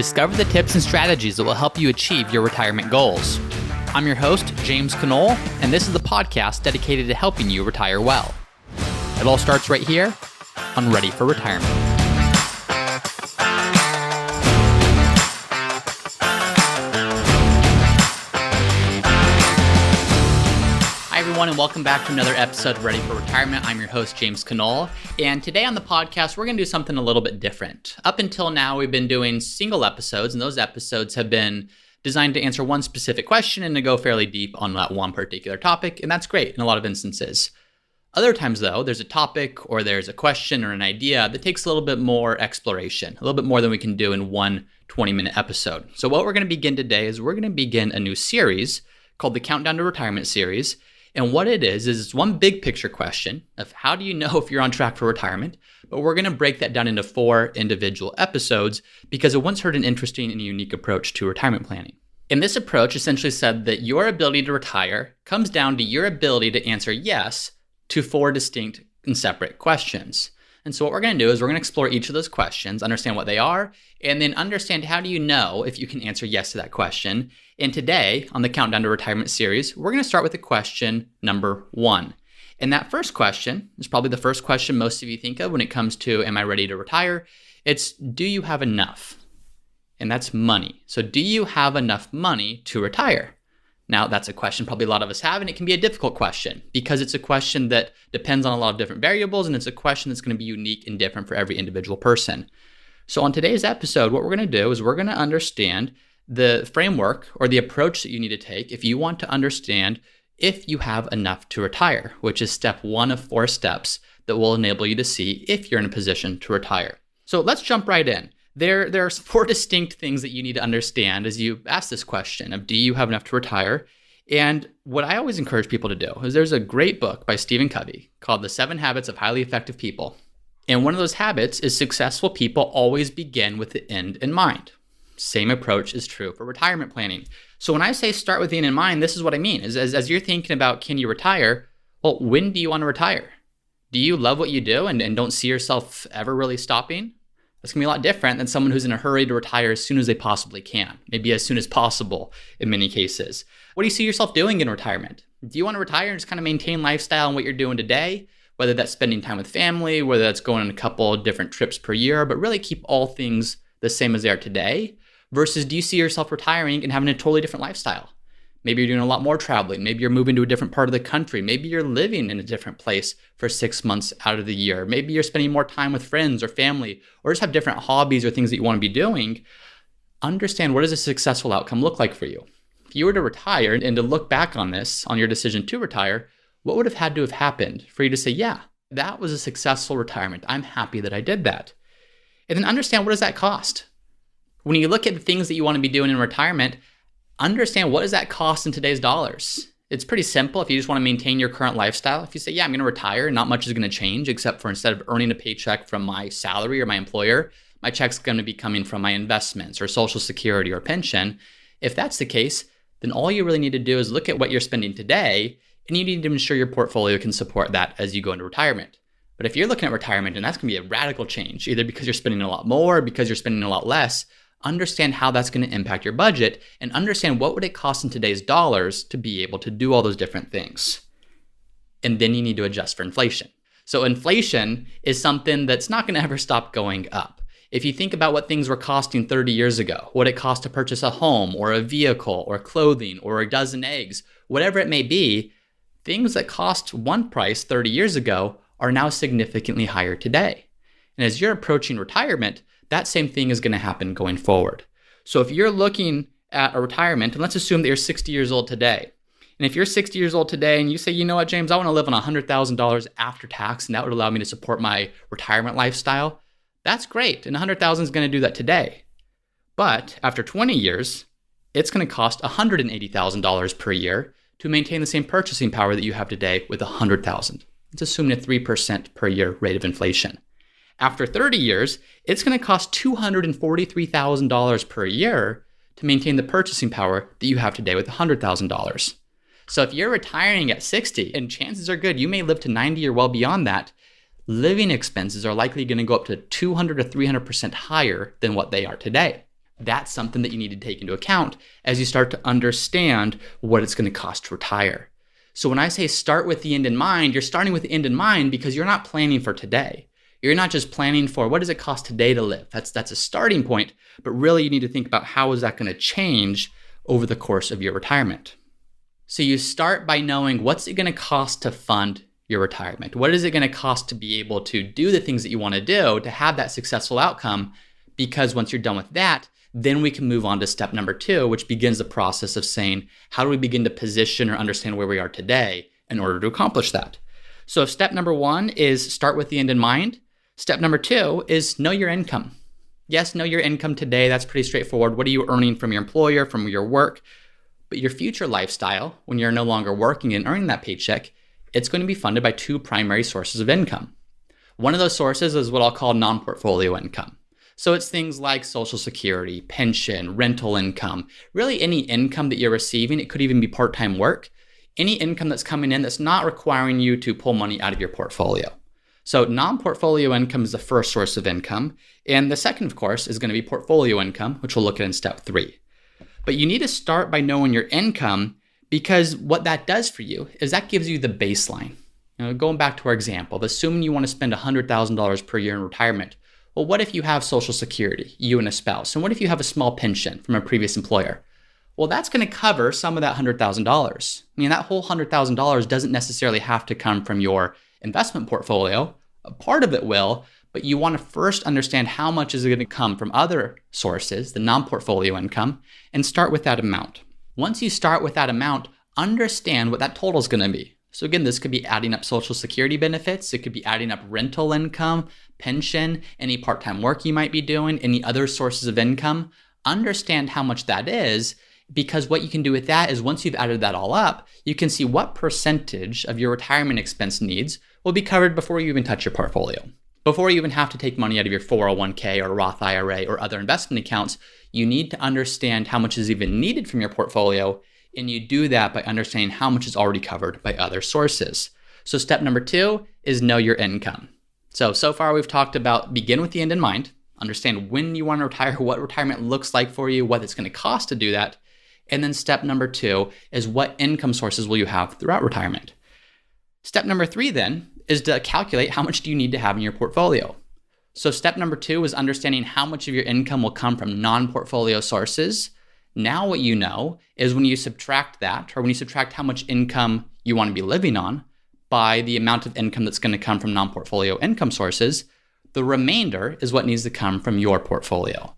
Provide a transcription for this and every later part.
Discover the tips and strategies that will help you achieve your retirement goals. I'm your host, James Knoll, and this is the podcast dedicated to helping you retire well. It all starts right here on Ready for Retirement. Hi, everyone, and welcome back to another episode of Ready for Retirement. I'm your host, James Knoll, and today on the podcast, we're going to do something a little bit different. Up until now, we've been doing single episodes, and those episodes have been designed to answer one specific question and to go fairly deep on that one particular topic, and that's great in a lot of instances. Other times, though, there's a topic or there's a question or an idea that takes a little bit more exploration, a little bit more than we can do in one 20-minute episode. So what we're going to begin today is we're going to begin a new series called the Countdown to Retirement series. And what it is it's one big picture question of how do you know if you're on track for retirement? But we're going to break that down into 4 individual episodes because I once heard an interesting and unique approach to retirement planning. And this approach essentially said that your ability to retire comes down to your ability to answer yes to 4 distinct and separate questions. And so what we're going to do is we're going to explore each of those questions, understand what they are, and then understand how do you know if you can answer yes to that question. And today, on the Countdown to Retirement series, we're going to start with the question number 1. And that first question is probably the first question most of you think of when it comes to, am I ready to retire? It's, do you have enough? And that's money. So do you have enough money to retire? Now, that's a question probably a lot of us have, and it can be a difficult question because it's a question that depends on a lot of different variables, and it's a question that's going to be unique and different for every individual person. So on today's episode, what we're going to do is we're going to understand the framework or the approach that you need to take if you want to understand if you have enough to retire, which is step 1 of 4 steps that will enable you to see if you're in a position to retire. So let's jump right in. There are 4 distinct things that you need to understand as you ask this question of do you have enough to retire? And what I always encourage people to do is there's a great book by Stephen Covey called The 7 Habits of Highly Effective People. And one of those habits is successful people always begin with the end in mind. Same approach is true for retirement planning. So when I say start with the end in mind, this is what I mean. Is as you're thinking about can you retire, well, when do you want to retire? Do you love what you do and don't see yourself ever really stopping? That's going to be a lot different than someone who's in a hurry to retire as soon as they possibly can, maybe as soon as possible in many cases. What do you see yourself doing in retirement? Do you want to retire and just kind of maintain lifestyle and what you're doing today, whether that's spending time with family, whether that's going on a couple of different trips per year, but really keep all things the same as they are today? Versus do you see yourself retiring and having a totally different lifestyle? Maybe you're doing a lot more traveling. Maybe you're moving to a different part of the country. Maybe you're living in a different place for 6 months out of the year. Maybe you're spending more time with friends or family, or just have different hobbies or things that you want to be doing. Understand, what does a successful outcome look like for you? If you were to retire and to look back on this, on your decision to retire, what would have had to have happened for you to say, yeah, that was a successful retirement. I'm happy that I did that. And then understand, what does that cost? When you look at the things that you want to be doing in retirement, understand, what does that cost in today's dollars? It's pretty simple if you just want to maintain your current lifestyle. If you say, yeah, I'm going to retire, not much is going to change except for instead of earning a paycheck from my salary or my employer, my check's going to be coming from my investments or Social Security or pension. If that's the case, then all you really need to do is look at what you're spending today, and you need to ensure your portfolio can support that as you go into retirement. But if you're looking at retirement and that's going to be a radical change, either because you're spending a lot more or because you're spending a lot less, understand how that's going to impact your budget and understand what would it cost in today's dollars to be able to do all those different things. And then you need to adjust for inflation. So inflation is something that's not going to ever stop going up. If you think about what things were costing 30 years ago, what it cost to purchase a home or a vehicle or clothing or a dozen eggs, whatever it may be, things that cost one price 30 years ago are now significantly higher today. And as you're approaching retirement, that same thing is going to happen going forward. So if you're looking at a retirement, and let's assume that you're 60 years old today. And if you're 60 years old today and you say, you know what, James, I want to live on $100,000 after tax, and that would allow me to support my retirement lifestyle, that's great. And $100,000 is going to do that today. But after 20 years, it's going to cost $180,000 per year to maintain the same purchasing power that you have today with $100,000. It's assuming a 3% per year rate of inflation. After 30 years, it's going to cost $243,000 per year to maintain the purchasing power that you have today with $100,000. So if you're retiring at 60, and chances are good you may live to 90 or well beyond that, living expenses are likely going to go up to 200 to 300% higher than what they are today. That's something that you need to take into account as you start to understand what it's going to cost to retire. So when I say start with the end in mind, you're starting with the end in mind because you're not planning for today. You're not just planning for what does it cost today to live. That's a starting point, but really you need to think about how is that going to change over the course of your retirement. So you start by knowing what's it going to cost to fund your retirement? What is it going to cost to be able to do the things that you want to do to have that successful outcome? Because once you're done with that, then we can move on to step number 2, which begins the process of saying, how do we begin to position or understand where we are today in order to accomplish that? So if step number 1 is start with the end in mind, step number 2 is know your income. Yes, know your income today. That's pretty straightforward. What are you earning from your employer, from your work? But your future lifestyle, when you're no longer working and earning that paycheck, it's going to be funded by 2 primary sources of income. One of those sources is what I'll call non-portfolio income. So it's things like Social Security, pension, rental income, really any income that you're receiving. It could even be part-time work. Any income that's coming in that's not requiring you to pull money out of your portfolio. So non-portfolio income is the first source of income. And the second, of course, is going to be portfolio income, which we'll look at in step 3. But you need to start by knowing your income because what that does for you is that gives you the baseline. Going back to our example, of assuming you want to spend $100,000 per year in retirement. Well, what if you have Social Security, you and a spouse? And what if you have a small pension from a previous employer? Well, that's going to cover some of that $100,000. I mean, that whole $100,000 doesn't necessarily have to come from your investment portfolio. A part of it will, but you want to first understand how much is it going to come from other sources, the non-portfolio income, and start with that amount. Once you start with that amount, understand what that total is going to be. So again, this could be adding up Social Security benefits. It could be adding up rental income, pension, any part-time work you might be doing, any other sources of income. Understand how much that is, because what you can do with that is once you've added that all up, you can see what percentage of your retirement expense needs will be covered before you even touch your portfolio. Before you even have to take money out of your 401k or Roth IRA or other investment accounts, you need to understand how much is even needed from your portfolio. And you do that by understanding how much is already covered by other sources. So step number 2 is know your income. So far we've talked about begin with the end in mind, understand when you want to retire, what retirement looks like for you, what it's going to cost to do that. And then step number 2 is what income sources will you have throughout retirement. Step number 3 then is to calculate how much do you need to have in your portfolio. So step number 2 is understanding how much of your income will come from non-portfolio sources. Now what you know is when you subtract that, or when you subtract how much income you want to be living on by the amount of income that's going to come from non-portfolio income sources, the remainder is what needs to come from your portfolio.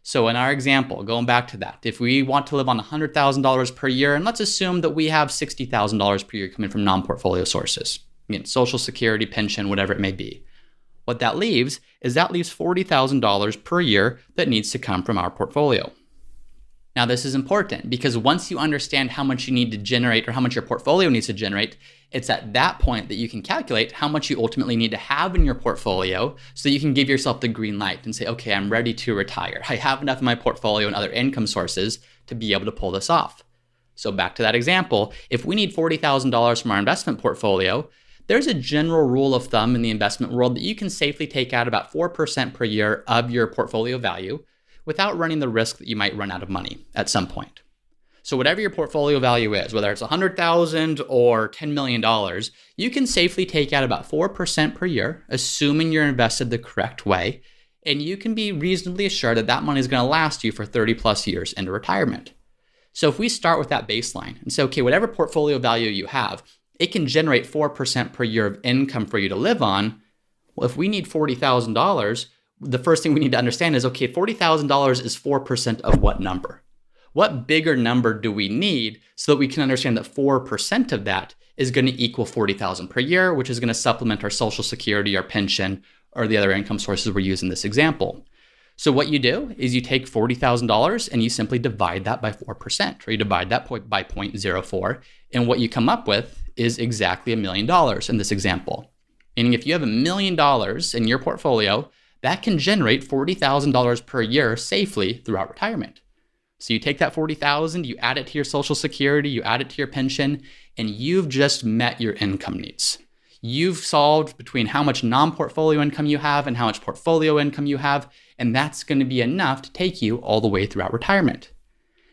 So in our example, going back to that, if we want to live on $100,000 per year, and let's assume that we have $60,000 per year coming from non-portfolio sources, again, Social Security, pension, whatever it may be. What that leaves is $40,000 per year that needs to come from our portfolio. Now, this is important because once you understand how much you need to generate or how much your portfolio needs to generate, it's at that point that you can calculate how much you ultimately need to have in your portfolio so that you can give yourself the green light and say, okay, I'm ready to retire. I have enough in my portfolio and other income sources to be able to pull this off. So back to that example, if we need $40,000 from our investment portfolio, there's a general rule of thumb in the investment world that you can safely take out about 4% per year of your portfolio value without running the risk that you might run out of money at some point. So whatever your portfolio value is, whether it's $100,000 or $10 million, you can safely take out about 4% per year, assuming you're invested the correct way, and you can be reasonably assured that that money is going to last you for 30 plus years into retirement. So if we start with that baseline and say, okay, whatever portfolio value you have, it can generate 4% per year of income for you to live on. Well, if we need $40,000, the first thing we need to understand is, okay, $40,000 is 4% of what number? What bigger number do we need so that we can understand that 4% of that is going to equal $40,000 per year, which is going to supplement our Social Security, our pension, or the other income sources we're using in this example. So what you do is you take $40,000 and you simply divide that by 4%, or you divide that by 0.04, and what you come up with is exactly $1 million in this example. Meaning if you have $1 million in your portfolio, that can generate $40,000 per year safely throughout retirement. So you take that $40,000, you add it to your Social Security, you add it to your pension, and you've just met your income needs. You've solved between how much non-portfolio income you have and how much portfolio income you have, and that's going to be enough to take you all the way throughout retirement.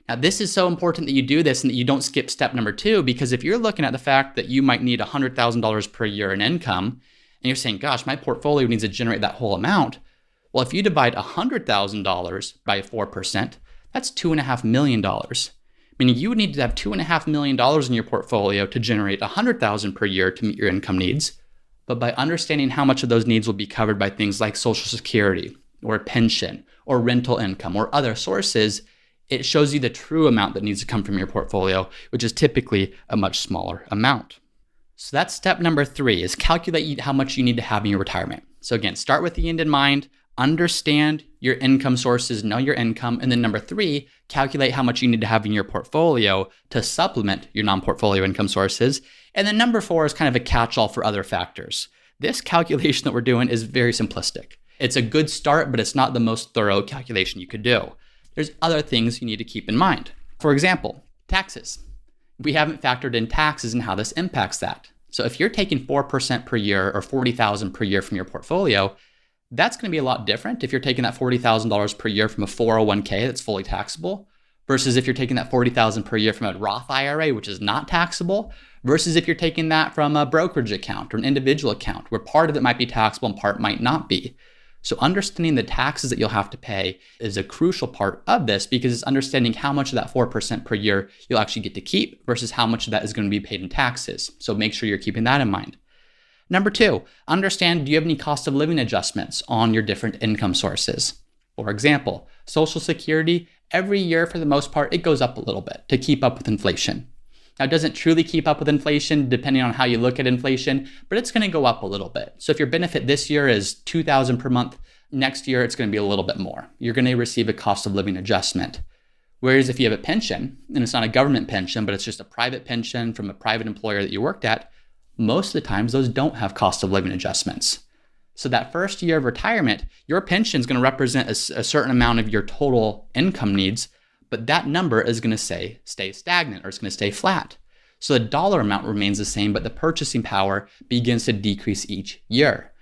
Now, this is so important that you do this and that you don't skip step number 2, because if you're looking at the fact that you might need $100,000 per year in income, and you're saying, gosh, my portfolio needs to generate that whole amount. Well, if you divide $100,000 by 4%, that's $2.5 million. Meaning you would need to have $2.5 million in your portfolio to generate $100,000 per year to meet your income needs. But by understanding how much of those needs will be covered by things like Social Security or pension or rental income or other sources, it shows you the true amount that needs to come from your portfolio, which is typically a much smaller amount. So that's step number 3, is calculate how much you need to have in your retirement. So again, start with the end in mind, understand your income sources, know your income, and then number 3, calculate how much you need to have in your portfolio to supplement your non-portfolio income sources. And then number 4 is kind of a catch-all for other factors. This calculation that we're doing is very simplistic. It's a good start, but it's not the most thorough calculation you could do. There's other things you need to keep in mind. For example, taxes. We haven't factored in taxes and how this impacts that. So if you're taking 4% per year or $40,000 per year from your portfolio, that's going to be a lot different if you're taking that $40,000 per year from a 401k that's fully taxable, versus if you're taking that $40,000 per year from a Roth IRA, which is not taxable, versus if you're taking that from a brokerage account or an individual account, where part of it might be taxable and part might not be. So understanding the taxes that you'll have to pay is a crucial part of this, because it's understanding how much of that 4% per year you'll actually get to keep versus how much of that is going to be paid in taxes. So make sure you're keeping that in mind. Number 2, understand, do you have any cost of living adjustments on your different income sources? For example, Social Security, every year for the most part, it goes up a little bit to keep up with inflation. Now, it doesn't truly keep up with inflation depending on how you look at inflation, but it's going to go up a little bit. So if your benefit this year is $2,000 per month, next year it's going to be a little bit more. You're going to receive a cost of living adjustment. Whereas if you have a pension, and it's not a government pension, but it's just a private pension from a private employer that you worked at, most of the times those don't have cost of living adjustments. So that first year of retirement, your pension is going to represent a certain amount of your total income needs, but that number is going to stay stagnant, or it's going to stay flat. So the dollar amount remains the same, but the purchasing power begins to decrease each year.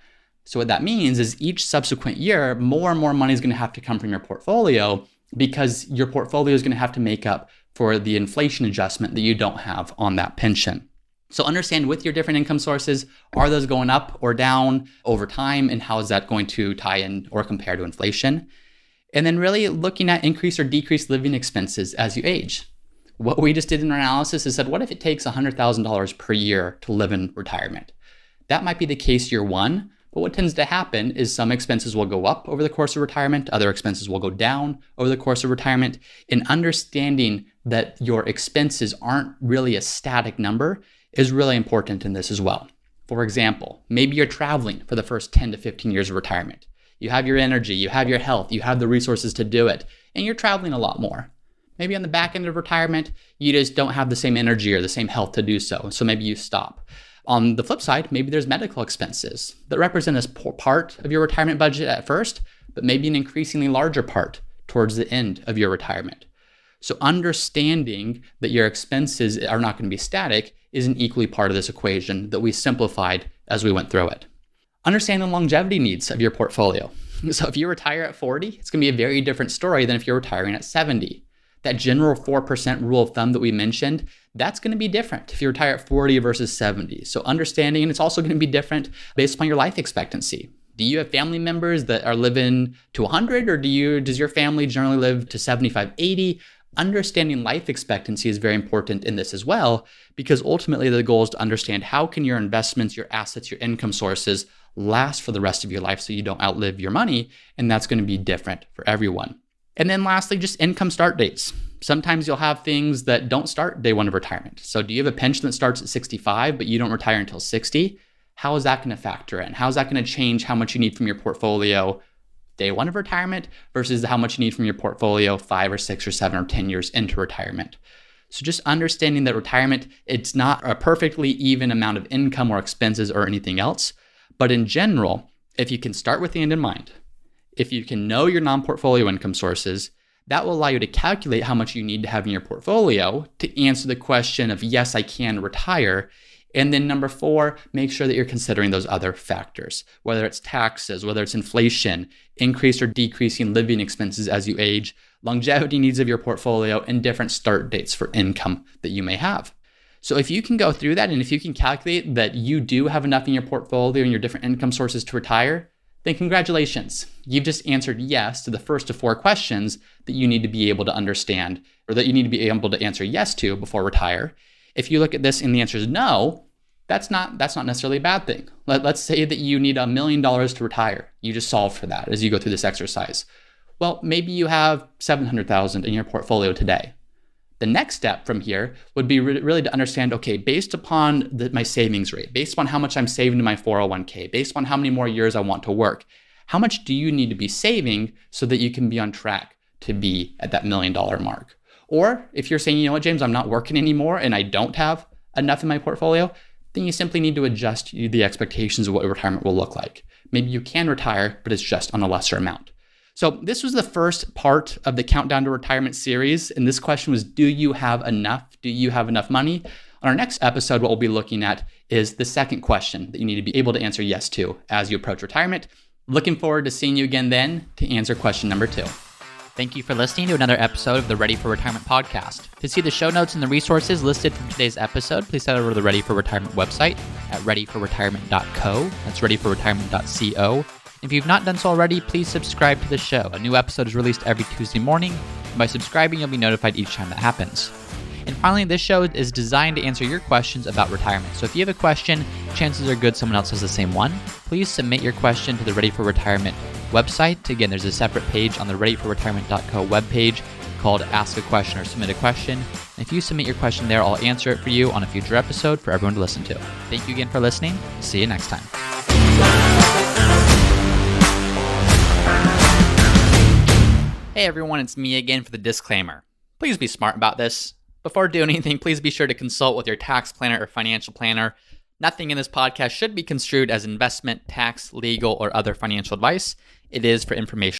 So what that means is each subsequent year, more and more money is going to have to come from your portfolio, because your portfolio is going to have to make up for the inflation adjustment that you don't have on that pension. So understand with your different income sources, are those going up or down over time, and how is that going to tie in or compare to inflation? And then really looking at increase or decrease living expenses as you age. What we just did in our analysis is said, what if it takes $100,000 per year to live in retirement? That might be the case year 1, but what tends to happen is some expenses will go up over the course of retirement, other expenses will go down over the course of retirement. And understanding that your expenses aren't really a static number is really important in this as well. For example, maybe you're traveling for the first 10 to 15 years of retirement. You have your energy, you have your health, you have the resources to do it, and you're traveling a lot more. Maybe on the back end of retirement, you just don't have the same energy or the same health to do so. So maybe you stop. On the flip side, maybe there's medical expenses that represent a part of your retirement budget at first, but maybe an increasingly larger part towards the end of your retirement. So understanding that your expenses are not going to be static is an equally part of this equation that we simplified as we went through it. Understand the longevity needs of your portfolio. So if you retire at 40, it's going to be a very different story than if you're retiring at 70. That general 4% rule of thumb that we mentioned, that's going to be different if you retire at 40 versus 70. So understanding, and it's also going to be different based upon your life expectancy. Do you have family members that are living to 100, or does your family generally live to 75, 80? Understanding life expectancy is very important in this as well, because ultimately the goal is to understand how can your investments, your assets, your income sources last for the rest of your life so you don't outlive your money, and that's going to be different for everyone. And then lastly, just income start dates. Sometimes you'll have things that don't start day 1 of retirement. So do you have a pension that starts at 65, but you don't retire until 60? How is that going to factor in? How is that going to change how much you need from your portfolio day 1 of retirement versus how much you need from your portfolio 5 or 6 or 7 or 10 years into retirement? So just understanding that retirement, it's not a perfectly even amount of income or expenses or anything else. But in general, if you can start with the end in mind, if you can know your non-portfolio income sources, that will allow you to calculate how much you need to have in your portfolio to answer the question of, yes, I can retire. And then number 4, make sure that you're considering those other factors, whether it's taxes, whether it's inflation, increased or decreasing living expenses as you age, longevity needs of your portfolio, and different start dates for income that you may have. So if you can go through that and if you can calculate that you do have enough in your portfolio and your different income sources to retire, then congratulations. You've just answered yes to the first of 4 questions that you need to be able to understand or that you need to be able to answer yes to before retire. If you look at this and the answer is no, that's not necessarily a bad thing. Let's say that you need $1 million to retire. You just solve for that as you go through this exercise. Well, maybe you have $700,000 in your portfolio today. The next step from here would be really to understand, okay, based upon my savings rate, based upon how much I'm saving in my 401k, based upon how many more years I want to work, how much do you need to be saving so that you can be on track to be at that $1 million mark? Or if you're saying, you know what, James, I'm not working anymore and I don't have enough in my portfolio, then you simply need to adjust the expectations of what retirement will look like. Maybe you can retire, but it's just on a lesser amount. So this was the first part of the Countdown to Retirement series. And this question was, do you have enough? Do you have enough money? On our next episode, what we'll be looking at is the second question that you need to be able to answer yes to as you approach retirement. Looking forward to seeing you again then to answer question number 2. Thank you for listening to another episode of the Ready for Retirement podcast. To see the show notes and the resources listed from today's episode, please head over to the Ready for Retirement website at readyforretirement.co. That's readyforretirement.co. If you've not done so already, please subscribe to the show. A new episode is released every Tuesday morning, and by subscribing, you'll be notified each time that happens. And finally, this show is designed to answer your questions about retirement. So if you have a question, chances are good someone else has the same one. Please submit your question to the Ready for Retirement website. Again, there's a separate page on the readyforretirement.co webpage called Ask a Question or Submit a Question. And if you submit your question there, I'll answer it for you on a future episode for everyone to listen to. Thank you again for listening. See you next time. Hey everyone, it's me again for the disclaimer. Please be smart about this. Before doing anything, please be sure to consult with your tax planner or financial planner. Nothing in this podcast should be construed as investment, tax, legal, or other financial advice. It is for information.